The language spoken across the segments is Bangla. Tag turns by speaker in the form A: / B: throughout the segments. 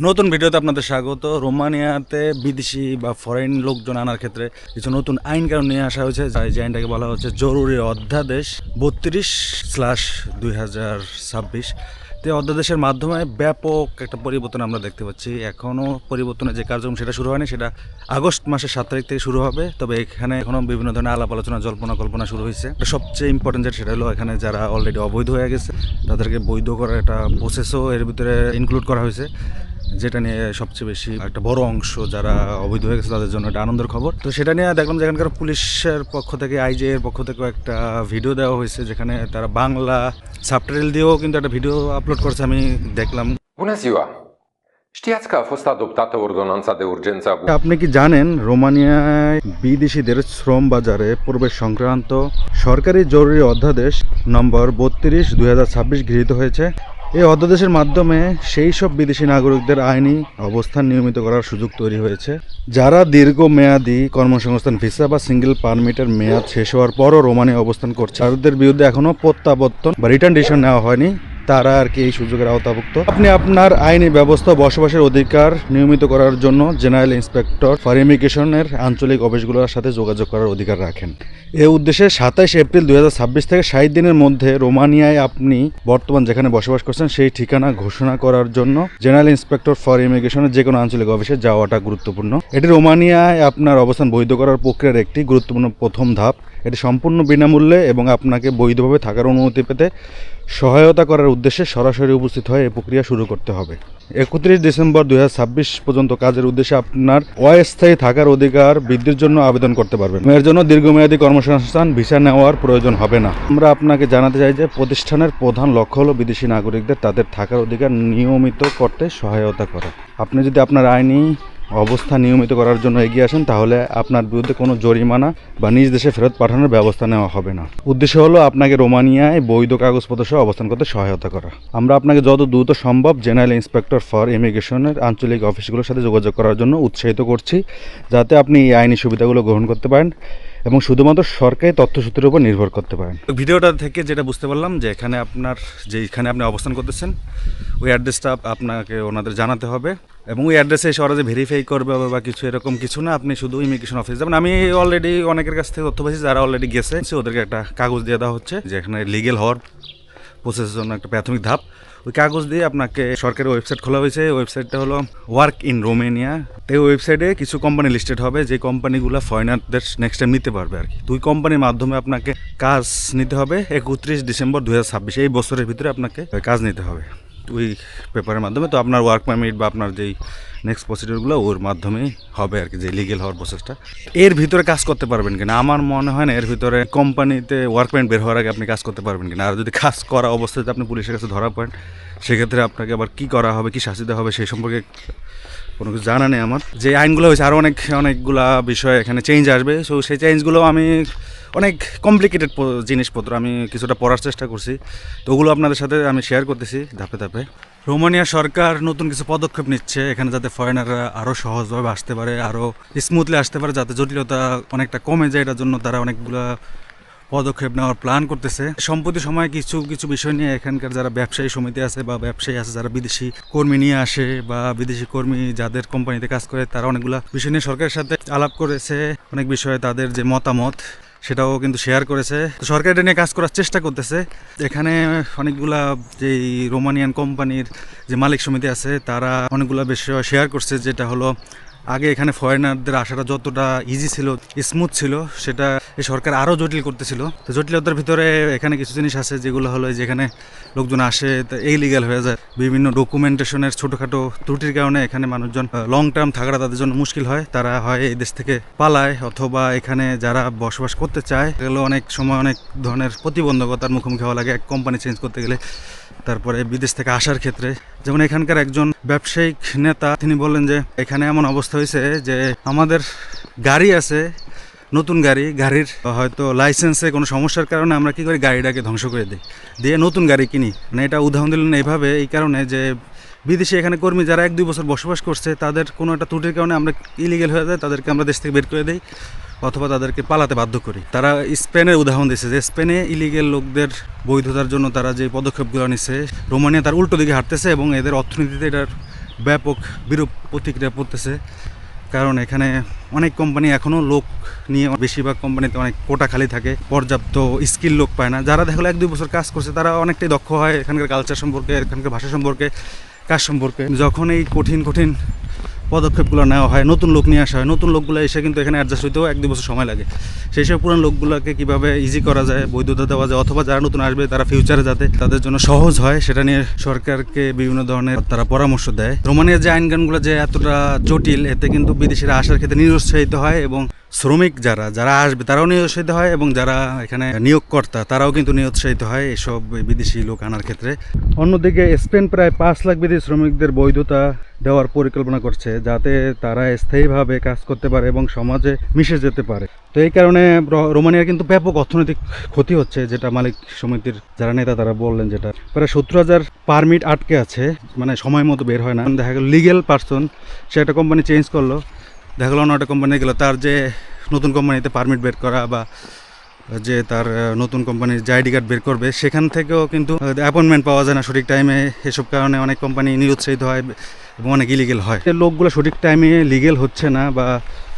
A: নতুন ভিডিওতে আপনাদের স্বাগত। রোমানিয়াতে বিদেশি বা ফরেন লোকজন আনার ক্ষেত্রে কিছু নতুন আইন কানুন নিয়ে আসা হয়েছে, যে আইনটাকে বলা হচ্ছে জরুরি অধ্যাদেশ 32/2026। তো অধ্যাদেশের মাধ্যমে ব্যাপক একটা পরিবর্তন আমরা দেখতে পাচ্ছি। এখনও পরিবর্তনের যে কার্যক্রম সেটা শুরু হয়নি, সেটা আগস্ট মাসের 7 তারিখ থেকে শুরু হবে। তবে এখানে এখনও বিভিন্ন ধরনের আলাপ আলোচনা, জল্পনা কল্পনা শুরু হয়েছে। সবচেয়ে ইম্পর্টেন্ট যেটা সেটা হলো এখানে যারা অলরেডি অবৈধ হয়ে গেছে তাদেরকে বৈধ করার একটা প্রসেসও এর ভিতরে ইনক্লুড করা হয়েছে, যেটা নিয়ে সবচেয়ে বেশি একটা বড় অংশ যারা অবৈধ হয়ে গেছে তাদের জন্য একটা আনন্দের খবর। তো সেটা নিয়ে দেখলাম যে এখানকার পুলিশের পক্ষ থেকে, আইজে এর পক্ষ থেকেও একটা ভিডিও দেওয়া হয়েছে, যেখানে তারা বাংলা সাবটাইটেল দিয়েও কিন্তু একটা ভিডিও আপলোড করেছে, আমি দেখলাম।
B: Bună ziua! Știați că a fost adoptată ordonanța de urgență a
A: আপনি কি জানেন রোমানিয়ায় বিদেশিদের শ্রম বাজারে প্রবেশ সংক্রান্ত সরকারি জরুরি অধ্যাদেশ নম্বর 32/2026 গৃহীত হয়েছে। এই অধ্যাদেশের মাধ্যমে সেই সব বিদেশি নাগরিকদের আইনি অবস্থান নিয়মিত করার সুযোগ তৈরি হয়েছে যারা দীর্ঘমেয়াদী কর্মসংস্থান ভিসা বা সিঙ্গেল পারমিটের মেয়াদ শেষ হওয়ার পরও রোমানিয়া অবস্থান করছে। তাদের বিরুদ্ধে এখনও প্রত্যাবর্তন বা রিটার্ন ডিসিশন নেওয়া হয়নি, তারা আর কি এই সুযোগের আওতাভুক্ত। আপনি আপনার আইনি ব্যবস্থা বসবাসের অধিকার নিয়মিত করার জন্য জেনারেল ইন্সপেক্টর ফর ইমিগ্রেশনের আঞ্চলিক অফিসগুলোর সাথে যোগাযোগ করার অধিকার রাখেন। এই উদ্দেশ্যে 27 এপ্রিল 2026 থেকে 60 দিনের মধ্যে রোমানিয়ায় আপনি বর্তমান যেখানে বসবাস করছেন সেই ঠিকানা ঘোষণা করার জন্য জেনারেল ইন্সপেক্টর ফর ইমিগ্রেশনের যে কোনো আঞ্চলিক অফিসে যাওয়াটা গুরুত্বপূর্ণ। এটি রোমানিয়ায় আপনার অবস্থান বৈধ করার প্রক্রিয়ার একটি গুরুত্বপূর্ণ প্রথম ধাপ। এটি সম্পূর্ণ বিনামূল্যে এবং আপনাকে বৈধভাবে থাকার অনুমতি পেতে সহায়তা করার উদ্দেশ্যে সরাসরি উপস্থিত হয়ে এই প্রক্রিয়া শুরু করতে হবে। 31 ডিসেম্বর 2026 পর্যন্ত কাজের উদ্দেশ্যে আপনার অস্থায়ী থাকার অধিকার বৃদ্ধির জন্য আবেদন করতে পারবেন। এর জন্য দীর্ঘমেয়াদী কর্মসংস্থান ভিসা নেওয়ার প্রয়োজন হবে না। আমরা আপনাকে জানাতে চাই যে প্রতিষ্ঠানের প্রধান লক্ষ্য হলো বিদেশি নাগরিকদের তাদের থাকার অধিকার নিয়মিত করতে সহায়তা করা। আপনি যদি আপনার আইনি অবস্থা নিয়মিত করার জন্য এগিয়ে আসেন তাহলে আপনার বিরুদ্ধে কোনো জরিমানা বা নিজ দেশে ফেরত পাঠানোর ব্যবস্থা নেওয়া হবে না। উদ্দেশ্য হলো আপনাকে রোমানিয়ায় বৈধ কাগজপত্র সহ অবস্থান করতে সহায়তা করা। আমরা আপনাকে যত দ্রুত সম্ভব জেনারেল ইন্সপেক্টর ফর ইমিগ্রেশনের আঞ্চলিক অফিসগুলোর সাথে যোগাযোগ করার জন্য উৎসাহিত করছি, যাতে আপনি এই আইনি সুবিধাগুলো গ্রহণ করতে পারেন এবং শুধুমাত্র সরকারি তথ্যসূত্রের উপর নির্ভর করতে পারেন। ভিডিওটা থেকে যেটা বুঝতে পারলাম যে এখানে আপনি অবস্থান করতেছেন ওই অ্যাড্রেসটা আপনাকে ওনাদের জানাতে হবে এবং ওই অ্যাড্রেসে এসে ওরা যে ভেরিফাই করবে বা কিছু এরকম কিছু না, আপনি শুধু ইমিগ্রেশন অফিস যাবেন। আমি অলরেডি অনেকের কাছ থেকে তথ্য পেয়েছি যারা অলরেডি গেছে, ওদেরকে একটা কাগজ দিয়ে দেওয়া হচ্ছে যে এখানে লিগেল হওয়ার প্রসেসের জন্য একটা প্রাথমিক ধাপ। ওই কাগজ দিয়ে আপনাকে সরকারি ওয়েবসাইট খোলা হয়েছে। ওয়েবসাইটটা হলো ওয়ার্ক ইন রোমানিয়া। তো এই ওয়েবসাইটে কিছু কোম্পানি লিস্টেড হবে, যে কোম্পানিগুলো ফরেনারদের নেক্সট টাইম নিতে পারবে আর কি। দুই কোম্পানির মাধ্যমে আপনাকে কাজ নিতে হবে। 31 ডিসেম্বর 2026 এই বছরের ভিতরে আপনাকে কাজ নিতে হবে ওই পেপারের মাধ্যমে। তো আপনার ওয়ার্ক পারমিট বা আপনার যেই নেক্সট প্রসিডিউরগুলো ওর মাধ্যমেই হবে আর কি, যে লিগেল হওয়ার প্রসেসটা। এর ভিতরে কাজ করতে পারবেন কিনা আমার মনে হয় না এর ভিতরে কোম্পানিতে ওয়ার্ক পারমিট বের হওয়ার আগে আপনি কাজ করতে পারবেন কিনা। আর যদি কাজ করা অবস্থায় আপনি পুলিশের কাছে ধরা পড়েন সেক্ষেত্রে আপনাকে আবার কী করা হবে, কী শাস্তি দেওয়া হবে সেই সম্পর্কে কোনো কিছু জানা নেই আমার। যে আইনগুলো হয়েছে আরও অনেকগুলা বিষয় এখানে চেঞ্জ আসবে। সো সেই চেঞ্জগুলো আমি অনেক কমপ্লিকেটেড জিনিসপত্র আমি কিছুটা পড়ার চেষ্টা করছি, তো ওগুলো আপনাদের সাথে আমি শেয়ার করতেছি ধাপে ধাপে। রোমানিয়া সরকার নতুন কিছু পদক্ষেপ নিচ্ছে এখানে, যাতে ফরেনাররা আরও সহজভাবে আসতে পারে, আরও স্মুথলি আসতে পারে, যাতে জটিলতা অনেকটা কমে যায়। এটার জন্য তারা অনেকগুলো পদক্ষেপ নেওয়ার প্ল্যান করতেছে। সম্প্রতি সময়ে কিছু কিছু বিষয় নিয়ে এখানকার যারা ব্যবসায়ী সমিতি আছে বা ব্যবসায়ী আছে যারা বিদেশি কর্মী নিয়ে আসে বা বিদেশি কর্মী যাদের কোম্পানিতে কাজ করে, তারা অনেকগুলো বিষয় নিয়ে সরকারের সাথে আলাপ করেছে। অনেক বিষয়ে তাদের যে মতামত সেটাও কিন্তু শেয়ার করেছে। তো সরকার এটা নিয়ে কাজ করার চেষ্টা করতেছে। এখানে অনেকগুলা যেই রোমানিয়ান কোম্পানির যে মালিক সমিতি আছে তারা অনেকগুলো বিষয় শেয়ার করছে, যেটা হলো আগে এখানে ফরেনারদের আসাটা যতটা ইজি ছিল, স্মুথ ছিল, সেটা এই সরকার আরও জটিল করতেছিল। তো জটিলতার ভিতরে এখানে কিছু জিনিস আছে যেগুলো হলো যেখানে লোকজন আসে তো ইলিগাল হয়ে যায়। বিভিন্ন ডকুমেন্টেশনের ছোটোখাটো ত্রুটির কারণে এখানে মানুষজন লং টার্ম থাকাটা তাদের জন্য মুশকিল হয়। তারা হয় এই দেশ থেকে পালায়, অথবা এখানে যারা বসবাস করতে চায় এগুলো অনেক সময় অনেক ধরনের প্রতিবন্ধকতার মুখোমুখি হওয়া লাগে এক কোম্পানি চেঞ্জ করতে গেলে। তারপরে বিদেশ থেকে আসার ক্ষেত্রে যেমন এখানকার একজন ব্যবসায়িক নেতা তিনি বললেন যে এখানে এমন অবস্থা হয়েছে যে আমাদের গাড়ি আছে, নতুন গাড়ির হয়তো লাইসেন্সে কোনো সমস্যার কারণে আমরা কী করি, গাড়িটাকে ধ্বংস করে দিয়ে নতুন গাড়ি কিনি। মানে এটা উদাহরণ দিলেন এইভাবে, এই কারণে যে বিদেশি এখানে কর্মী যারা 1-2 বছর বসবাস করছে তাদের কোনো একটা ত্রুটির কারণে আমরা ইলিগেল হয়ে যায়, তাদেরকে আমরা দেশ থেকে বের করে দিই অথবা তাদেরকে পালাতে বাধ্য করি। তারা স্পেনের উদাহরণ দিয়েছে যে স্পেনে ইলিগেল লোকদের বৈধতার জন্য তারা যে পদক্ষেপগুলো নিচ্ছে, রোমানিয়া তার উল্টো দিকে হাঁটতেছে এবং এদের অর্থনীতিতে এটার ব্যাপক বিরূপ প্রতিক্রিয়া পড়তেছে, কারণ এখানে অনেক কোম্পানি এখনও লোক নিয়ে, বেশিরভাগ কোম্পানিতে অনেক কোটা খালি থাকে, পর্যাপ্ত স্কিল লোক পায় না। যারা দেখা গেলো 1-2 বছর কাজ করছে তারা অনেকটাই দক্ষ হয় এখানকার কালচার সম্পর্কে, এখানকার ভাষা সম্পর্কে, কাজ সম্পর্কে। যখন এই কঠিন কঠিন পদক্ষেপগুলো নেওয়া হয়, নতুন লোক নিয়ে আসা হয়, নতুন লোকগুলো এসে কিন্তু এখানে অ্যাডজাস্ট হইতেও 1-2 বছর সময় লাগে। সেই সব পুরান লোকগুলোকে কীভাবে ইজি করা যায়, বৈধতা দেওয়া যায়, অথবা যারা নতুন আসবে তারা ফিউচারে যাতে তাদের জন্য সহজ হয়, সেটা নিয়ে সরকারকে বিভিন্ন ধরনের তারা পরামর্শ দেয়। রোমানিয়ার যে আইনকানুনগুলো যে এতটা জটিল, এতে কিন্তু বিদেশিরা আসার ক্ষেত্রে নিরুৎসাহিত হয়, এবং শ্রমিক যারা আসবে তারাও নিরুৎসাহিত হয়, এবং যারা এখানে নিয়োগকর্তা তারাও কিন্তু নিরুৎসাহিত হয় এসব বিদেশি লোক আনার ক্ষেত্রে। অন্যদিকে স্পেন প্রায় 5 লাখ বিদেশি শ্রমিকদের বৈধতা দেওয়ার পরিকল্পনা করছে, যাতে তারা স্থায়ীভাবে কাজ করতে পারে এবং সমাজে মিশে যেতে পারে। তো এই কারণে রোমানিয়ার কিন্তু ব্যাপক অর্থনৈতিক ক্ষতি হচ্ছে, যেটা মালিক সমিতির যারা নেতা তারা বললেন। যেটা প্রায় 70,000 পারমিট আটকে আছে, মানে সময় মতো বের হয় না। দেখা গেল লিগেল পারসন, সে একটা কোম্পানি চেঞ্জ করলো, দেখা গেলো অন্য একটা কোম্পানি গেলো, তার যে নতুন কোম্পানিতে পারমিট বের করা বা যে তার নতুন কোম্পানির যে আইডি কার্ড বের করবে, সেখান থেকেও কিন্তু অ্যাপয়েন্টমেন্ট পাওয়া যায় না সঠিক টাইমে। এসব কারণে অনেক কোম্পানি নিরুৎসাহিত হয় এবং অনেক ইলিগেল হয়। লোকগুলো সঠিক টাইমে লিগেল হচ্ছে না বা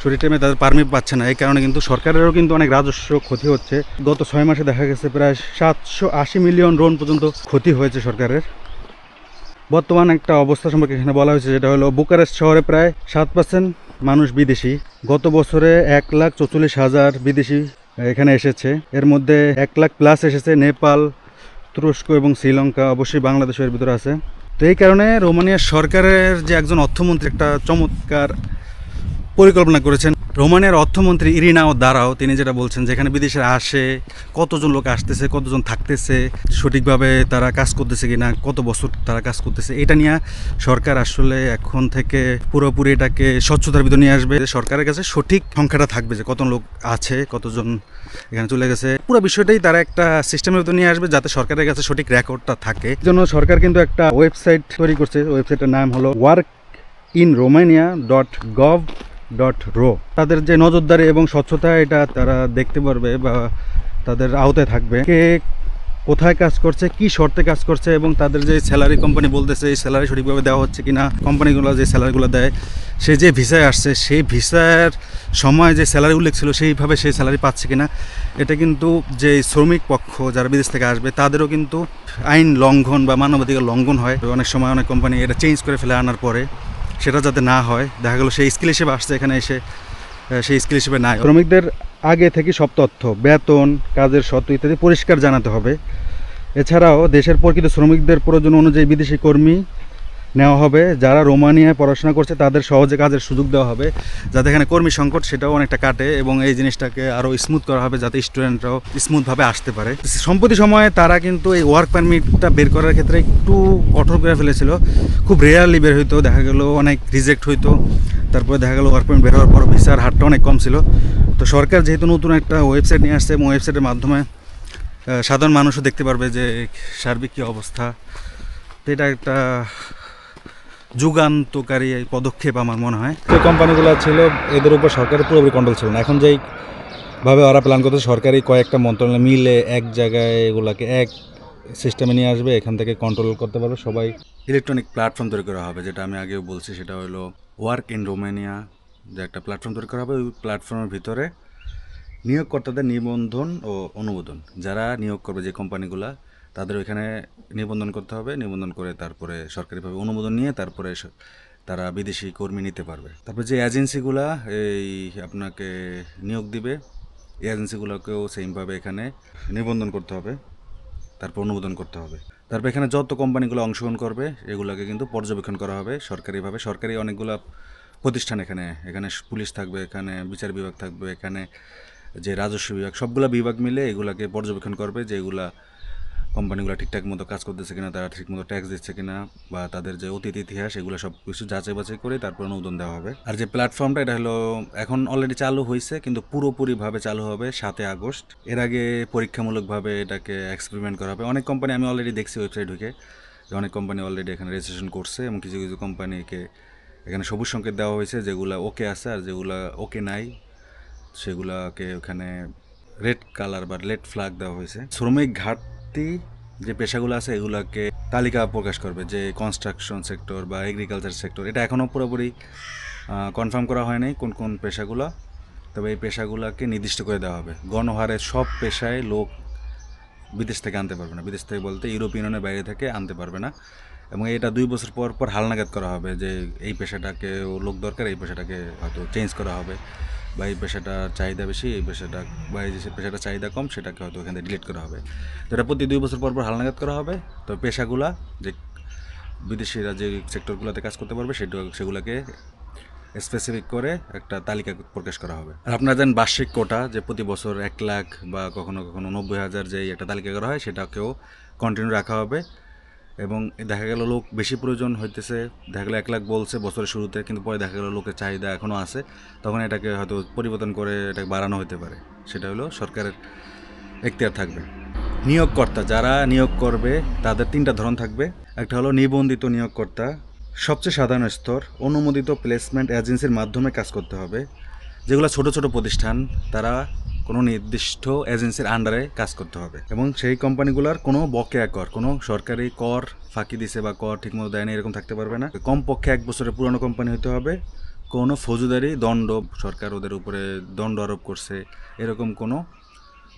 A: সঠিক টাইমে তাদের পারমিট পাচ্ছে না, এই কারণে কিন্তু সরকারেরও কিন্তু অনেক রাজস্ব ক্ষতি হচ্ছে। গত 6 মাসে দেখা গেছে প্রায় 780 মিলিয়ন রোন পর্যন্ত ক্ষতি হয়েছে সরকারের। বর্তমান একটা অবস্থা সম্পর্কে এখানে বলা হয়েছে, যেটা হলো বুকারেস্ট শহরে প্রায় 7% মানুষ বিদেশি। গত বছরে 1,44,000 বিদেশি এখানে এসেছে, এর মধ্যে 1 লাখ প্লাস এসেছে নেপাল, তুরস্ক এবং শ্রীলঙ্কা, অবশ্যই বাংলাদেশের ভিতরে আছে। তো এই কারণে রোমানিয়ার সরকারের যে একজন অর্থমন্ত্রী একটা চমৎকার পরিকল্পনা করেছেন। রোমানিয়ার অর্থমন্ত্রী ইরিনা দারাও তিনি যেটা বলছেন, যেখানে বিদেশে আসে কতজন লোক আসতেছে, কতজন থাকতেছে, সঠিকভাবে তারা কাজ করতেছে কিনা, কত বছর তারা কাজ করতেছে, এটা নিয়ে সরকার আসলে এখন থেকে পুরোপুরি এটাকে স্বচ্ছতার ভিতরে নিয়ে আসবে। সরকারের কাছে সঠিক সংখ্যাটা থাকবে যে কত লোক আছে, কতজন এখানে চলে গেছে, পুরো বিষয়টাই তারা একটা সিস্টেমের ভিতরে নিয়ে আসবে, যাতে সরকারের কাছে সঠিক রেকর্ডটা থাকে। এই জন্য সরকার কিন্তু একটা ওয়েবসাইট তৈরি করছে, ওয়েবসাইটের নাম হলো workinromania.gov.ro। তাদের যে নজরদারি এবং স্বচ্ছতা এটা তারা দেখতে পারবে বা তাদের আওতায় থাকবে, কে কোথায় কাজ করছে, কি শর্তে কাজ করছে, এবং তাদের যে স্যালারি কোম্পানি বলতেছে এই স্যালারি সঠিকভাবে দেওয়া হচ্ছে কিনা, কোম্পানিগুলো যে স্যালারিগুলো দেয়, সে যে ভিসায় আসছে সেই ভিসার সময় যে স্যালারি উল্লেখ ছিল সেইভাবে সেই স্যালারি পাচ্ছে কিনা। এটা কিন্তু যে শ্রমিক পক্ষ যারা বিদেশ থেকে আসবে তাদেরও কিন্তু আইন লঙ্ঘন বা মানবাধিকার লঙ্ঘন হয়। অনেক সময় অনেক কোম্পানি এটা চেঞ্জ করে ফেলে আনার পরে, সেটা যাতে না হয়। দেখা গেলো সেই স্কিল হিসেবে আসছে, এখানে এসে সেই স্কিল হিসেবে নাই। শ্রমিকদের আগে থেকে সব তথ্য, বেতন, কাজের শর্ত ইত্যাদি পরিষ্কার জানাতে হবে। এছাড়াও দেশের প্রকৃত শ্রমিকদের প্রয়োজন অনুযায়ী বিদেশি কর্মী নেওয়া হবে। যারা রোমানিয়ায় পড়াশোনা করছে তাদের সহজে কাজের সুযোগ দেওয়া হবে, যাতে এখানে কর্মী সংকট সেটাও অনেকটা কাটে, এবং এই জিনিসটাকে আরও স্মুথ করা হবে যাতে স্টুডেন্টরাও স্মুথভাবে আসতে পারে। সম্প্রতি সময়ে তারা কিন্তু এই ওয়ার্ক পারমিটটা বের করার ক্ষেত্রে একটু কঠোর করে ফেলেছিল, খুব রেয়ারলি বের হইতো, দেখা গেলো অনেক রিজেক্ট হইতো। তারপরে দেখা গেলো ওয়ার্ক পারমিট বের হওয়ার পর ভিসার হারটা অনেক কম ছিল। তো সরকার যেহেতু নতুন একটা ওয়েবসাইট নিয়ে আসছে, এবং ওয়েবসাইটের মাধ্যমে সাধারণ মানুষও দেখতে পারবে যে সার্বিক কী অবস্থা, তো এটা একটা যুগান্তকারী এই পদক্ষেপ আমার মনে হয়। যে কোম্পানিগুলো ছিল এদের উপর সরকারের পুরোপুরি কন্ট্রোল ছিল না, এখন যেইভাবে ওরা প্ল্যান করতে সরকারি কয়েকটা মন্ত্রণালয় মিলে এক জায়গায় এগুলাকে এক সিস্টেমে নিয়ে আসবে, এখান থেকে কন্ট্রোল করতে পারবে সবাই। ইলেকট্রনিক প্ল্যাটফর্ম তৈরি করা হবে, যেটা আমি আগেও বলছি, সেটা হলো ওয়ার্ক ইন রোমানিয়া, যে একটা প্ল্যাটফর্ম তৈরি করা হবে। ওই প্ল্যাটফর্মের ভিতরে নিয়োগকর্তাদের নিবন্ধন ও অনুমোদন, যারা নিয়োগ করবে যে কোম্পানিগুলা, তাদের ওইখানে নিবন্ধন করতে হবে। নিবন্ধন করে তারপরে সরকারিভাবে অনুমোদন নিয়ে তারপরে তারা বিদেশি কর্মী নিতে পারবে। তারপর যে এজেন্সিগুলা এই আপনাকে নিয়োগ দিবে, এই এজেন্সিগুলোকেও সেমভাবে এখানে নিবন্ধন করতে হবে, তারপর অনুমোদন করতে হবে। তারপর এখানে যত কোম্পানিগুলো অংশগ্রহণ করবে এগুলোকে কিন্তু পর্যবেক্ষণ করা হবে সরকারিভাবে। সরকারি অনেকগুলো প্রতিষ্ঠান এখানে পুলিশ থাকবে, এখানে বিচার বিভাগ থাকবে, এখানে যে রাজস্ব বিভাগ, সবগুলো বিভাগ মিলে এগুলাকে পর্যবেক্ষণ করবে যে এগুলা কোম্পানিগুলো ঠিকঠাক মতো কাজ করতেছে কিনা, তারা ঠিকমতো ট্যাক্স দিচ্ছে কিনা, বা তাদের যে অতীত ইতিহাস এগুলো সব কিছু যাচাই বাছাই করে তারপর অনুমোদন দেওয়া হবে। আর যে প্ল্যাটফর্মটা এটা হলো এখন অলরেডি চালু হয়েছে, কিন্তু পুরোপুরিভাবে চালু হবে 7 আগস্ট। এর আগে পরীক্ষামূলকভাবে এটাকে এক্সপেরিমেন্ট করা হবে। অনেক কোম্পানি আমি অলরেডি দেখছি ওয়েবসাইট ঢুকে, অনেক কোম্পানি অলরেডি এখানে রেজিস্ট্রেশন করছে, এবং কিছু কিছু কোম্পানিকে এখানে সবুজ সংকেত দেওয়া হয়েছে, যেগুলো ওকে আছে, আর যেগুলো ওকে নাই সেগুলোকে ওখানে রেড কালার বা রেড ফ্ল্যাগ দেওয়া হয়েছে। শ্রমিক ঘাটতি যে পেশাগুলো আছে এগুলোকে তালিকা প্রকাশ করবে, যে কনস্ট্রাকশন সেক্টর বা এগ্রিকালচার সেক্টর, এটা এখনও পুরোপুরি কনফার্ম করা হয়নি কোন কোন পেশাগুলো, তবে এই পেশাগুলোকে নির্দিষ্ট করে দেওয়া হবে। গণহারে সব পেশায় লোক বিদেশ থেকে আনতে পারবে না, বিদেশ থেকে বলতে ইউরোপিয়ান ইউনিয়নের বাইরে থেকে আনতে পারবে না, এবং এটা 2 বছর পর পর হালনাগাদ করা হবে যে এই পেশাটাকে লোক দরকার, এই পেশাটাকে হয়তো চেঞ্জ করা হবে, বা এই পেশাটার চাহিদা বেশি, এই পেশাটা বা এই যে পেশাটার চাহিদা কম সেটাকে হয়তো এখান থেকে ডিলিট করা হবে। তো এটা প্রতি 2 বছর পর পর হালনাগাদ করা হবে। তো পেশাগুলা যে বিদেশিরা যে সেক্টরগুলোতে কাজ করতে পারবে সেগুলোকে স্পেসিফিক করে একটা তালিকা প্রকাশ করা হবে। আর আপনারা জানেন বার্ষিক কোটা, যে প্রতি বছর 1 লাখ বা কখনো কখনো 90,000 যেই একটা তালিকা করা হয় সেটাকেও কন্টিনিউ রাখা হবে। এবং দেখা গেল লোক বেশি প্রয়োজন হইতেছে, দেখা গেলো 1 লাখ বলছে বছরের শুরুতে, কিন্তু পরে দেখা গেলো লোকের চাহিদা এখনও আছে, তখন এটাকে হয়তো পরিবর্তন করে এটাকে বাড়ানো হতে পারে। সেটা হলো সরকারের এখতিয়ার থাকবে। নিয়োগকর্তা যারা নিয়োগ করবে তাদের 3টা ধরন থাকবে। একটা হলো নিবন্ধিত নিয়োগকর্তা, সবচেয়ে সাধারণ স্তর, অনুমোদিত প্লেসমেন্ট এজেন্সির মাধ্যমে কাজ করতে হবে। যেগুলো ছোট ছোট প্রতিষ্ঠান, তারা কোনো নির্দিষ্ট এজেন্সির আন্ডারে কাজ করতে হবে, এবং সেই কোম্পানিগুলোর কোনো বকেয়া কর, কোনো সরকারি কর ফাঁকি দিছে বা কর ঠিকমতো দেয় না এরকম থাকতে পারবে না। কমপক্ষে 1 বছরের পুরনো কোম্পানি হতে হবে। কোনো ফৌজদারি দণ্ড, সরকার ওদের উপরে দণ্ড আরোপ করছে এরকম কোনো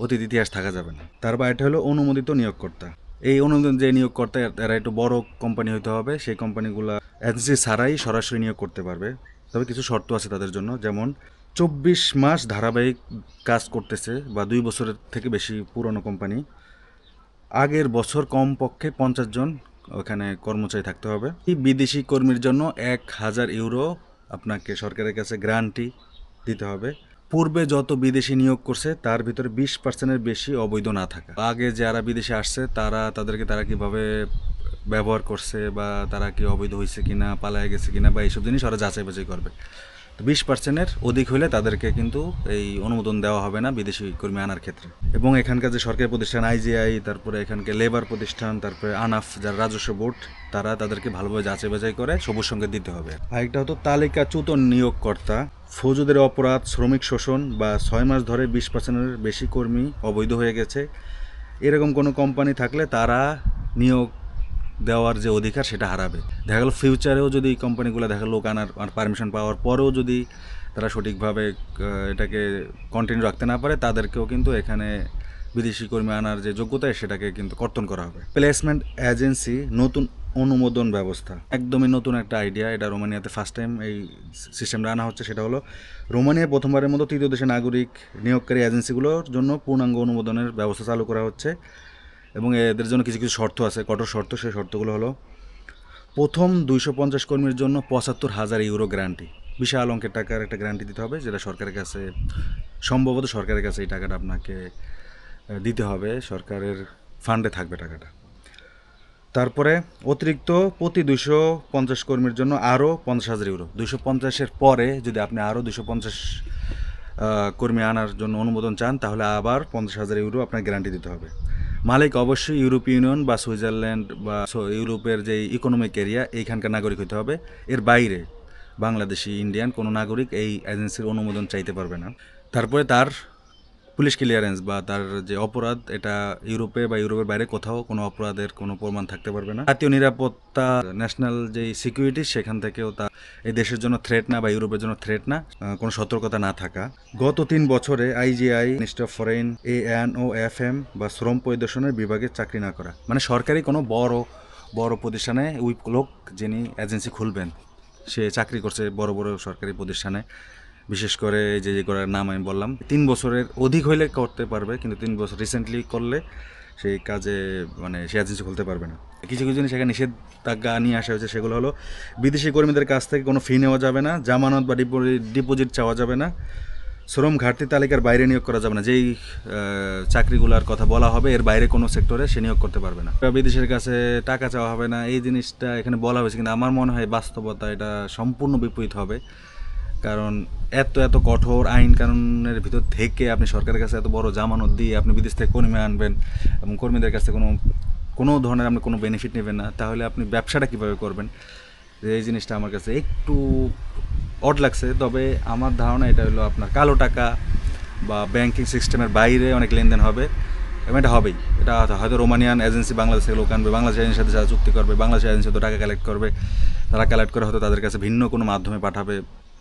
A: অতীত ইতিহাস থাকা যাবে না। তার বাইরে হলো অনুমোদিত নিয়োগকর্তা। এই অনুমোদন যে নিয়োগকর্তা এরা একটু বড় কোম্পানি হতে হবে, সেই কোম্পানিগুলো এজেন্সি ছাড়াই সরাসরি নিয়োগ করতে পারবে। তবে কিছু শর্ত আছে তাদের জন্য, যেমন 24 মাস ধারাবাহিক কাজ করতেছে বা 2 বছরের থেকে বেশি পুরনো কোম্পানি, আগের বছর কমপক্ষে 50 জন ওখানে কর্মচারী থাকতে হবে। এই বিদেশি কর্মীর জন্য 1,000 ইউরো আপনাকে সরকারের কাছে গ্রান্টি দিতে হবে। পূর্বে যত বিদেশি নিয়োগ করছে তার ভিতরে 20%-এর বেশি অবৈধ না থাকা। আগে যারা বিদেশে আসছে তারা কীভাবে ব্যবহার করছে, বা তারা কি অবৈধ হয়েছে কিনা, পালায় গেছে কিনা, বা এইসব জিনিস ওরা যাচাই বাছাই করবে। তো 20%-এর অধিক হলে তাদেরকে কিন্তু এই অনুমোদন দেওয়া হবে না বিদেশি কর্মী আনার ক্ষেত্রে। এবং এখানকার যে সরকারি প্রতিষ্ঠান আইজিআই, তারপরে এখানকার লেবার প্রতিষ্ঠান, তারপরে আনাফ যারা রাজস্ব বোর্ড, তাদেরকে ভালোভাবে যাচাই বাছাই করে সবুজ সংকেত দিতে হবে। আরেকটা হতো তালিকাচ্যুত নিয়োগকর্তা, ফৌজদারি অপরাধ, শ্রমিক শোষণ বা 6 মাস ধরে 20%-এর বেশি কর্মী অবৈধ হয়ে গেছে, এরকম কোনো কোম্পানি থাকলে তারা নিয়োগ দেওয়ার যে অধিকার সেটা হারাবে। দেখা গেলো ফিউচারেও যদি কোম্পানিগুলো দেখা লোক আনার পারমিশন পাওয়ার পরেও যদি তারা সঠিকভাবে এটাকে কন্টিনিউ রাখতে না পারে, তাদেরকেও কিন্তু এখানে বিদেশি কর্মী আনার যে যোগ্যতা সেটাকে কিন্তু কর্তন করা হবে। প্লেসমেন্ট এজেন্সি নতুন অনুমোদন ব্যবস্থা, একদমই নতুন একটা আইডিয়া। এটা রোমানিয়াতে ফার্স্ট টাইম এই সিস্টেমটা আনা হচ্ছে। সেটা হলো রোমানিয়া প্রথমবারের মতো তৃতীয় দেশের নাগরিক নিয়োগকারী এজেন্সিগুলোর জন্য পূর্ণাঙ্গ অনুমোদনের ব্যবস্থা চালু করা হচ্ছে, এবং এদের জন্য কিছু কিছু শর্ত আছে, কঠোর শর্ত। সেই শর্তগুলো হলো, প্রথম 250 কর্মীর জন্য 75,000 ইউরো গ্যারান্টি, বিশাল অঙ্কের টাকার একটা গ্যারান্টি দিতে হবে, যেটা সরকারের কাছে সম্ভবত সরকারের কাছে এই টাকাটা আপনাকে দিতে হবে, সরকারের ফান্ডে থাকবে টাকাটা। তারপরে অতিরিক্ত প্রতি 250 কর্মীর জন্য আরও 50,000 ইউরো। 250-এর পরে যদি আপনি আরও 250 কর্মী আনার জন্য অনুমোদন চান, তাহলে আবার 50,000 ইউরো আপনার গ্যারান্টি দিতে হবে। মালিক অবশ্যই ইউরোপীয় ইউনিয়ন বা সুইজারল্যান্ড বা ইউরোপের যে ইকোনমিক এরিয়া এইখানকার নাগরিক হতে হবে। এর বাইরে বাংলাদেশি, ইন্ডিয়ান কোনো নাগরিক এই এজেন্সির অনুমোদন চাইতে পারবে না। তারপরে তার পুলিশ ক্লিয়ারেন্স বা তার যে অপরাধ, এটা ইউরোপে বা ইউরোপের বাইরে কোথাও কোনো অপরাধের কোনো প্রমাণ থাকতে পারবে না। জাতীয় নিরাপত্তা, ন্যাশনাল যে সিকিউরিটি, সেখান থেকেও তা এই দেশের জন্য থ্রেট না বা ইউরোপের জন্য থ্রেট না, কোনো সতর্কতা না থাকা। গত 3 বছরে IGI, minister of foreign, ANOFM বা শ্রম পরিদর্শনের বিভাগে চাকরি না করা, মানে সরকারি কোনো বড় প্রতিষ্ঠানে ওই লোক যিনি এজেন্সি খুলবেন সে চাকরি করছে বড় বড় সরকারি প্রতিষ্ঠানে, বিশেষ করে যে করার নাম আমি বললাম। 3 বছরের অধিক হইলে করতে পারবে, কিন্তু 3 বছর রিসেন্টলি করলে সেই কাজে মানে সে এজেন্সি খুলতে পারবে না। কিছু কিছু জিনিস এখানে নিষেধাজ্ঞা নিয়ে আসা হয়েছে, সেগুলো হলো বিদেশি কর্মীদের কাছ থেকে কোনো ফি নেওয়া যাবে না, জামানত বা ডিপোজিট চাওয়া যাবে না, শ্রম ঘাটতি তালিকার বাইরে নিয়োগ করা যাবে না। যেই চাকরিগুলোর কথা বলা হবে এর বাইরে কোনো সেক্টরে সে নিয়োগ করতে পারবে না। বিদেশের কাছে টাকা চাওয়া হবে না, এই জিনিসটা এখানে বলা হয়েছে, কিন্তু আমার মনে হয় বাস্তবতা এটা সম্পূর্ণ বিপরীত হবে। কারণ এত কঠোর আইন কানুনের ভিতর থেকে আপনি সরকারের কাছে এত বড় জামানত দিয়ে আপনি বিদেশ থেকে কর্মী আনবেন এবং কর্মীদের কাছে কোনো ধরনের আপনি কোনো বেনিফিট নেবেন না, তাহলে আপনি ব্যবসাটা কীভাবে করবেন? এই জিনিসটা আমার কাছে একটু অড লাগছে। তবে আমার ধারণা এটা হলো আপনার কালো টাকা বা ব্যাংকিং সিস্টেমের বাইরে অনেক লেনদেন হবে, এবং এটা হবেই। এটা হয়তো রোমানিয়ান এজেন্সি বাংলাদেশ থেকে লোক আনবে, বাংলাদেশ এজেন্সির সাথে যারা চুক্তি করবে, বাংলাদেশ এজেন্সি তো টাকা কালেক্ট করবে, তারা কালেক্ট করে হয়তো তাদের কাছে ভিন্ন কোনো মাধ্যমে পাঠাবে,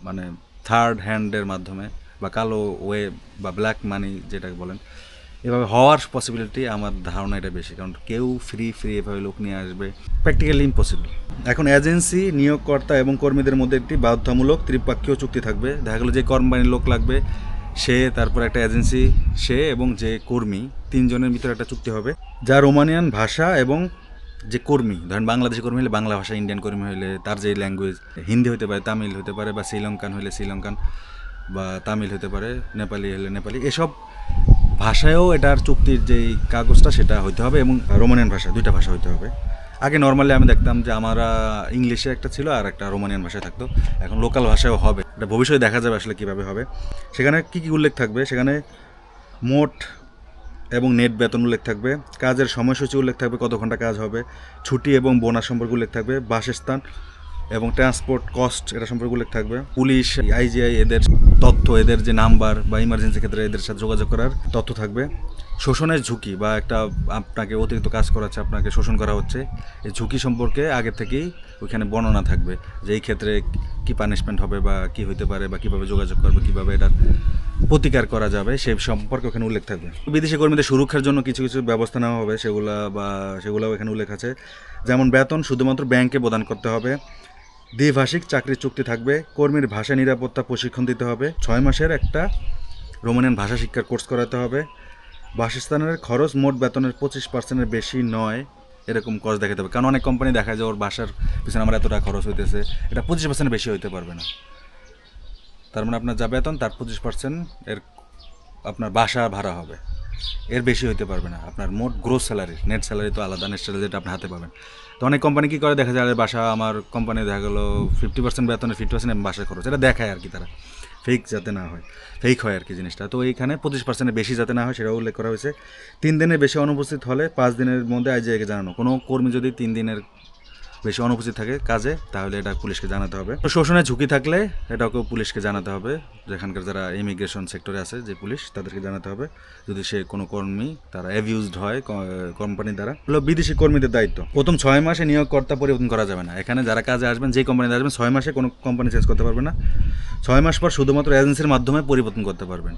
A: মানে থার্ড হ্যান্ডের মাধ্যমে বা কালো ওয়ে বা ব্ল্যাক মানি যেটাকে বলেন। এভাবে হওয়ার পসিবিলিটি আমার ধারণা এটা বেশি, কারণ কেউ ফ্রি এভাবে লোক নিয়ে আসবে প্র্যাকটিক্যালি ইম্পসিবল। এখন এজেন্সি, নিয়োগকর্তা এবং কর্মীদের মধ্যে একটি বাধ্যতামূলক ত্রিপক্ষীয় চুক্তি থাকবে। দেখা গেলো যে কোম্পানির লোক লাগবে সে, তারপর একটা এজেন্সি, সে এবং যে কর্মী, তিনজনের ভিতরে একটা চুক্তি হবে, যা রোমানিয়ান ভাষা এবং যে কর্মী, ধরেন বাংলাদেশি কর্মী হলে বাংলা ভাষা, ইন্ডিয়ান কর্মী হলে তার যে ল্যাঙ্গুয়েজ, হিন্দি হতে পারে, তামিল হতে পারে, বা শ্রীলঙ্কান হলে শ্রীলঙ্কান বা তামিল হতে পারে, নেপালি হলে নেপালি, এসব ভাষায়ও এটার চুক্তির যেই কাগজটা সেটা হইতে হবে, এবং রোমানিয়ান ভাষা, দুইটা ভাষা হইতে হবে। আগে নর্মালি আমি দেখতাম যে আমরা ইংলিশে একটা ছিল আর একটা রোমানিয়ান ভাষায় থাকতো, এখন লোকাল ভাষায়ও হবে। এটা ভবিষ্যতে দেখা যাবে আসলে কীভাবে হবে। সেখানে কী কী উল্লেখ থাকবে, সেখানে মোট এবং নেট বেতন উল্লেখ থাকবে, কাজের সময়সূচি উল্লেখ থাকবে, কত ঘন্টা কাজ হবে, ছুটি এবং বোনাস সম্পর্কে উল্লেখ থাকবে, বাসস্থান এবং ট্রান্সপোর্ট কস্ট এটা সম্পর্কে উল্লেখ থাকবে, পুলিশ, আইজিআই এদের তথ্য, এদের যে নাম্বার বা ইমার্জেন্সি ক্ষেত্রে এদের সাথে যোগাযোগ করার তথ্য থাকবে, শোষণের ঝুঁকি বা একটা আপনাকে অতিরিক্ত কাজ করাচ্ছে, আপনাকে শোষণ করা হচ্ছে, এই ঝুঁকি সম্পর্কে আগে থেকেই ওইখানে বর্ণনা থাকবে, যে এই ক্ষেত্রে কী পানিশমেন্ট হবে বা কী হইতে পারে বা কীভাবে যোগাযোগ করবে, কীভাবে এটার প্রতিকার করা যাবে সে সম্পর্কে ওখানে উল্লেখ থাকবে। বিদেশি কর্মীদের সুরক্ষার জন্য কিছু কিছু ব্যবস্থা নেওয়া হবে, সেগুলোও এখানে উল্লেখ আছে। যেমন বেতন শুধুমাত্র ব্যাংকে প্রদান করতে হবে, দ্বিভাষিক চাকরির চুক্তি থাকবে, কর্মীর ভাষা নিরাপত্তা প্রশিক্ষণ দিতে হবে, 6 মাসের একটা রোমানিয়ান ভাষা শিক্ষার কোর্স করাতে হবে, বাসস্থানের খরচ মোট বেতনের 25%-এর বেশি নয় এরকম কস্ট দেখাতে হবে। কারণ অনেক কোম্পানি দেখা যায় ওর বাসার পিছনে আমার এত টাকা খরচ হইতেছে, এটা 25% বেশি হইতে পারবে না। তার মানে আপনার যা বেতন তার 25% এর আপনার বাসা ভাড়া হবে, এর বেশি হইতে পারবে না। আপনার মোট গ্রোস স্যালারি, নেট স্যালারি তো আলাদা, নেট স্যালারি যেটা আপনি হাতে পাবেন। তো অনেক কোম্পানি কী করে, দেখা যায় বাসা, আমার কোম্পানি দেখা গেলো 50% বেতনের 50% বাসার খরচ, এটা দেখায় আর কি, তারা ফেক যাতে না হয়, ফেক হয় আর কি জিনিসটা। তো এইখানে 25%-এর বেশি যাতে না হয় সেটাও উল্লেখ করা হয়েছে। 3 দিনের বেশি অনুপস্থিত হলে 5 দিনের মধ্যে আইজিআইকে জানানো। কোনো কর্মী যদি 3 দিনের বেশি অনুপস্থিত থাকে কাজে, তাহলে এটা পুলিশকে জানাতে হবে। তো শোষণের ঝুঁকি থাকলে এটাকেও পুলিশকে জানাতে হবে, যেখানকার যারা ইমিগ্রেশন সেক্টরে আছে যে পুলিশ, তাদেরকে জানাতে হবে যদি সে কোনো কর্মী তারা অ্যাবিউজড হয় কোম্পানির দ্বারা। হলো বিদেশি কর্মীদের দায়িত্ব, প্রথম 6 মাসে নিয়োগকর্তা পরিবর্তন করা যাবে না। এখানে যারা কাজে আসবেন, যেই কোম্পানিতে আসবেন, 6 মাসে কোনো কোম্পানি চেঞ্জ করতে পারবে না। 6 মাস পর শুধুমাত্র এজেন্সির মাধ্যমে পরিবর্তন করতে পারবেন,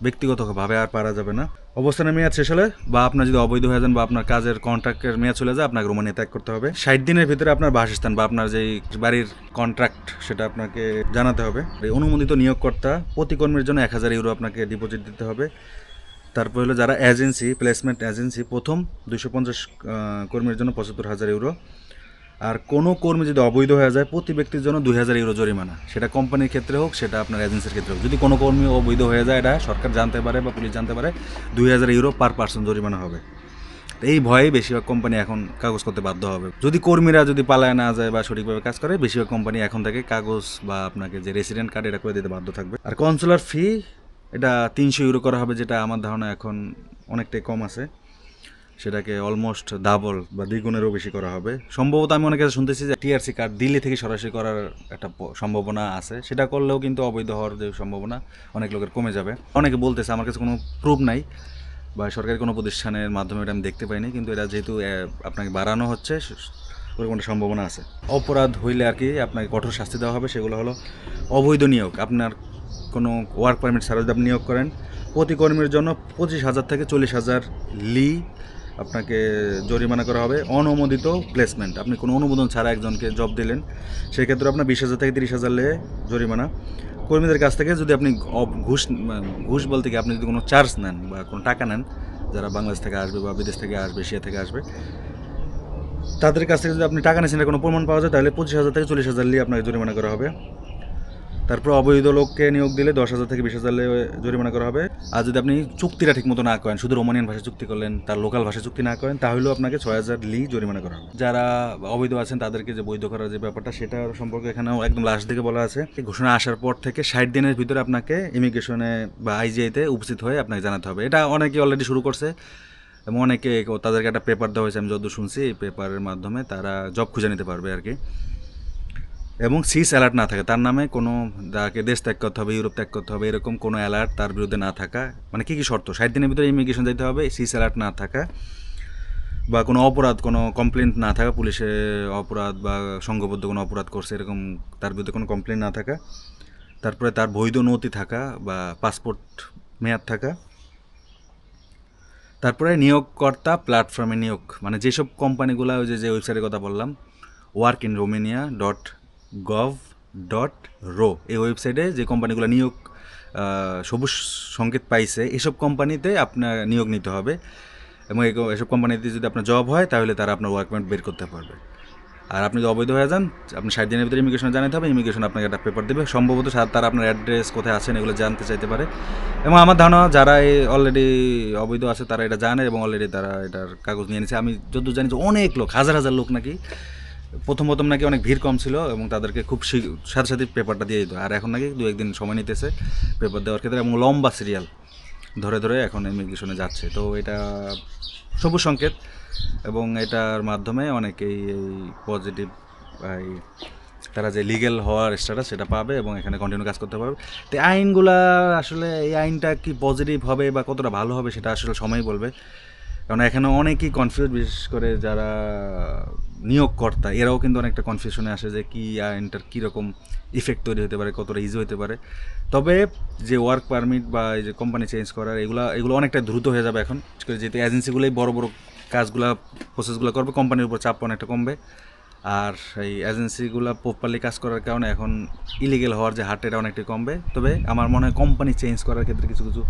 A: ব্যক্তিগতভাবে আর পারা যাবে না। অবস্থানের মেয়াদ শেষ হলে বা আপনার যদি অবৈধ হয়ে যান বা আপনার কাজের কন্ট্রাক্টের মেয়াদ চলে যায়, আপনাকে রোমানিয়া ত্যাগ করতে হবে। 60 দিনের ভিতরে আপনার বাসস্থান বা আপনার যেই বাড়ির কন্ট্রাক্ট সেটা আপনাকে জানাতে হবে। অনুমোদিত নিয়োগকর্তা প্রতি কর্মীর জন্য 1000 ইউরো আপনাকে ডিপোজিট দিতে হবে। তারপর হলো যারা এজেন্সি, প্লেসমেন্ট এজেন্সি, প্রথম 250 কর্মীর জন্য 75,000 ইউরো। আর কোনো কর্মী যদি অবৈধ হয়ে যায় প্রতি ব্যক্তির জন্য 2000 ইউরো জরিমানা, সেটা কোম্পানির ক্ষেত্রে হোক, সেটা আপনার এজেন্সির ক্ষেত্রে হোক। যদি কোনো কর্মী অবৈধ হয়ে যায়, এটা সরকার জানতে পারে বা পুলিশ জানতে পারে, 2000 ইউরো পার পার্সন জরিমানা হবে। এই ভয়ে বেশিরভাগ কোম্পানি এখন কাগজ করতে বাধ্য হবে। যদি কর্মীরা যদি পালায় না যায় বা সঠিকভাবে কাজ করে, বেশিরভাগ কোম্পানি এখন থেকে কাগজ বা আপনাকে যে রেসিডেন্ট কার্ড এটা করে দিতে বাধ্য থাকবে। আর কনসুলার ফি এটা 300 ইউরো করা হবে, যেটা আমার ধারণা এখন অনেকটাই কম আছে, সেটাকে অলমোস্ট ডাবল বা দ্বিগুণেরও বেশি করা হবে সম্ভবত। আমি অনেক কাছে শুনতেছি যে টিআরসি কার্ড দিল্লি থেকে সরাসরি করার একটা সম্ভাবনা আছে, সেটা করলেও কিন্তু অবৈধ হওয়ার যে সম্ভাবনা অনেক লোকের কমে যাবে। অনেকে বলতেছে, আমার কাছে কোনো প্রুফ নাই বা সরকারি কোনো প্রতিষ্ঠানের মাধ্যমে এটা আমি দেখতে পাইনি, কিন্তু এটা যেহেতু আপনাকে বাড়ানো হচ্ছে, ওরকম একটা সম্ভাবনা আছে। অপরাধ হইলে আর কি আপনাকে কঠোর শাস্তি দেওয়া হবে। সেগুলো হলো অবৈধ নিয়োগ, আপনার কোনো ওয়ার্ক পারমিট ছাড়া যদি আপনি নিয়োগ করেন, প্রতি কর্মীর জন্য 25,000 থেকে 40,000 লি আপনাকে জরিমানা করা হবে। অনুমোদিত প্লেসমেন্ট, আপনি কোনো অনুমোদন ছাড়া একজনকে জব দিলেন, সেক্ষেত্রে আপনার 20,000 থেকে 30,000 লে জরিমানা। কর্মীদের কাছ থেকে যদি আপনি ঘুষ বলতে কি আপনি যদি কোনো চার্জ নেন বা কোনো টাকা নেন, যারা বাংলাদেশ থেকে আসবে বা বিদেশ থেকে আসবে, এশিয়া থেকে আসবে, তাদের কাছ থেকে যদি আপনি টাকা নিয়েছেন কোনো প্রমাণ পাওয়া যায়, তাহলে 25,000 থেকে 40,000 লি আপনাকে জরিমানা করা হবে। তারপর অবৈধ লোককে নিয়োগ দিলে 10,000 থেকে 20,000 জরিমানা করা হবে। আর যদি আপনি চুক্তিটা ঠিকমতো না করেন, শুধু রোমানিয়ান ভাষায় চুক্তি করলেন, তার লোকাল ভাষায় চুক্তি না করেন, তাহলেও আপনাকে 6,000 লি জরিমানা করা হবে। যারা অবৈধ আছেন তাদেরকে যে বৈধ করার যে ব্যাপারটা, সেটা সম্পর্কে এখানেও একদম লাস্ট দিকে বলা আছে। এই ঘোষণা আসার পর থেকে 60 দিনের ভিতরে আপনাকে ইমিগ্রেশনে বা আইজিআইতে উপস্থিত হয়ে আপনাকে জানাতে হবে। এটা অনেকে অলরেডি শুরু করছে এবং অনেকে তাদেরকে একটা পেপার দেওয়া হয়েছে, আমি যতদূর শুনছি এই পেপারের মাধ্যমে তারা জব খুঁজে নিতে পারবে আর কি। এবং সিস অ্যালার্ট না থাকে, তার নামে কোনো যাকে দেশ ত্যাগ করতে হবে, ইউরোপ ত্যাগ করতে হবে, এরকম কোনো অ্যালার্ট তার বিরুদ্ধে না থাকা। মানে কী কী শর্ত? 60 দিনের ভিতরে ইমিগ্রেশন যেতে হবে, সিস অ্যালার্ট না থাকা, বা কোনো অপরাধ, কোনো কমপ্লেন্ট না থাকা, পুলিশে অপরাধ বা সংঘবদ্ধ কোনো অপরাধ করছে এরকম তার বিরুদ্ধে কোনো কমপ্লেন্ট না থাকা, তারপরে তার বৈধ নথি থাকা বা পাসপোর্ট মেয়াদ থাকা, তারপরে নিয়োগকর্তা প্ল্যাটফর্মে নিয়োগ, মানে যেসব কোম্পানিগুলো ওই যে ওয়েবসাইটের কথা বললাম, workinromania.gov.ro, এই ওয়েবসাইটে যে কোম্পানিগুলো নিয়োগ সবুজ সংকেত পাইছে, এসব কোম্পানিতে আপনার নিয়োগ নিতে হবে। এবং এসব কোম্পানিতে যদি আপনার জব হয় তাহলে তারা আপনার ওয়ার্ক পারমিট বের করতে পারবে। আর আপনি যদি অবৈধ হয়ে যান, আপনি 60 দিনের ভিতরে ইমিগ্রেশনে জানাতে হবে, ইমিগ্রেশন আপনাকে একটা পেপার দেবে, সম্ভবত তারা আপনার অ্যাড্রেস কোথায় আছেন এগুলো জানতে চাইতে পারে। এবং আমার ধারণা যারা অলরেডি অবৈধ আছে তারা এটা জানে এবং অলরেডি তারা এটার কাগজ নিয়ে নিয়েছে। আমি যতদূর জানি যে অনেক লোক, হাজার হাজার লোক নাকি প্রথম নাকি অনেক ভিড় কম ছিল এবং তাদেরকে খুব সাথে সাথে পেপারটা দিয়ে দিত, আর এখন নাকি 2-1 দিন সময় নিতেছে পেপার দেওয়ার ক্ষেত্রে, এবং লম্বা সিরিয়াল ধরে ধরে এখন ইমিগ্রেশনে যাচ্ছে। তো এটা সবুজ সংকেত এবং এটার মাধ্যমে অনেকেই এই পজিটিভ তারা যে লিগ্যাল হওয়ার স্ট্যাটাস সেটা পাবে এবং এখানে কন্টিনিউ কাজ করতে পারবে। তো আইনগুলা আসলে, এই আইনটা কি পজিটিভ হবে বা কতটা ভালো হবে সেটা আসলে সময় বলবে, কারণ এখানে অনেকেই কনফিউজ, বিশেষ করে যারা নিয়োগকর্তা এরাও কিন্তু অনেকটা কনফিউশনে আসে যে কি আইনটার কীরকম ইফেক্ট তৈরি হতে পারে, কতটা ইজি হতে পারে। তবে যে ওয়ার্ক পারমিট বা এই যে কোম্পানি চেঞ্জ করার এগুলো অনেকটা দ্রুত হয়ে যাবে এখন, যেহেতু এজেন্সিগুলোই বড় বড় কাজগুলো প্রসেসগুলো করবে, কোম্পানির উপর চাপ অনেকটা কমবে। আর এই এজেন্সিগুলো প্রপারলি কাজ করার কারণে এখন ইলিগেল হওয়ার যে হারটা এটা অনেকটাই কমবে। তবে আমার মনে হয় কোম্পানি চেঞ্জ করার ক্ষেত্রে কিছু কিছু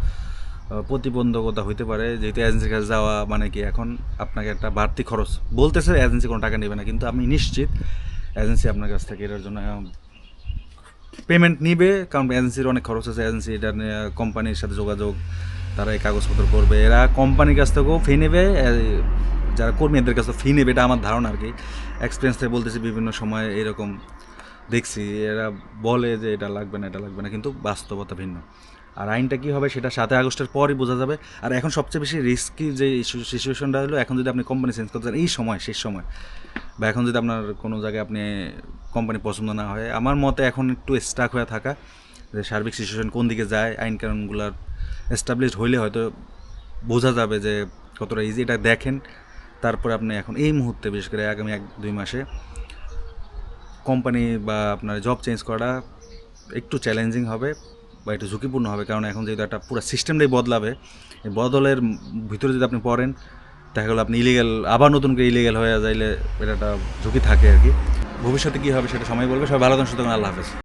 A: প্রতিবন্ধকতা হইতে পারে, যেহেতু এজেন্সির কাছে যাওয়া মানে কি এখন আপনাকে একটা বাড়তি খরচ বলতেছে, এজেন্সি কোনো টাকা নেবে না, কিন্তু আমি নিশ্চিত এজেন্সি আপনার কাছ থেকে এটার জন্য পেমেন্ট নিবে, কারণ এজেন্সির অনেক খরচ আছে, এজেন্সি এটা কোম্পানির সাথে যোগাযোগ, তারা এই কাগজপত্র করবে, এরা কোম্পানির কাছ থেকেও ফি নেবে, যারা কর্মী এদের কাছে ফি নেবে, এটা আমার ধারণা আর কি, এক্সপিরিয়েন্স থেকে বলতেছি, বিভিন্ন সময় এরকম দেখছি এরা বলে যে এটা লাগবে না, এটা লাগবে না, কিন্তু বাস্তবতা ভিন্ন। আর আইনটা কী হবে সেটা 7 আগস্টের পরই বোঝা যাবে। আর এখন সবচেয়ে বেশি রিস্কি যে সিচুয়েশনটা হলো, এখন যদি আপনি কোম্পানি চেঞ্জ করতে চান এই সময়, শেষ সময়, বা এখন যদি আপনার কোনো জায়গায় আপনি কোম্পানি পছন্দ না হয়, আমার মতে এখন একটু স্টাক হয়ে থাকা, যে সার্বিক সিচুয়েশন কোন দিকে যায়, আইন কানুনগুলোর এস্টাবলিশড হইলে হয়তো বোঝা যাবে যে কতটা ইজি, এটা দেখেন। তারপরে আপনি এখন এই মুহূর্তে, বিশেষ করে আগামী 1-2 মাসে কোম্পানি বা আপনার জব চেঞ্জ করা একটু চ্যালেঞ্জিং হবে বা একটু ঝুঁকিপূর্ণ হবে, কারণ এখন যেহেতু একটা পুরো সিস্টেমটাই বদলাবে, এই বদলের ভিতরে যদি আপনি পড়েন দেখা গেলো আপনি ইলিগেল, আবার নতুন করে ইলিগেল হয়ে যাইলে এটা একটা ঝুঁকি থাকে আর কি। ভবিষ্যতে কী হবে সেটা সময় বলবে। সবাই ভালো থাকুন, সুতরাং আল্লাহ হাফেজ।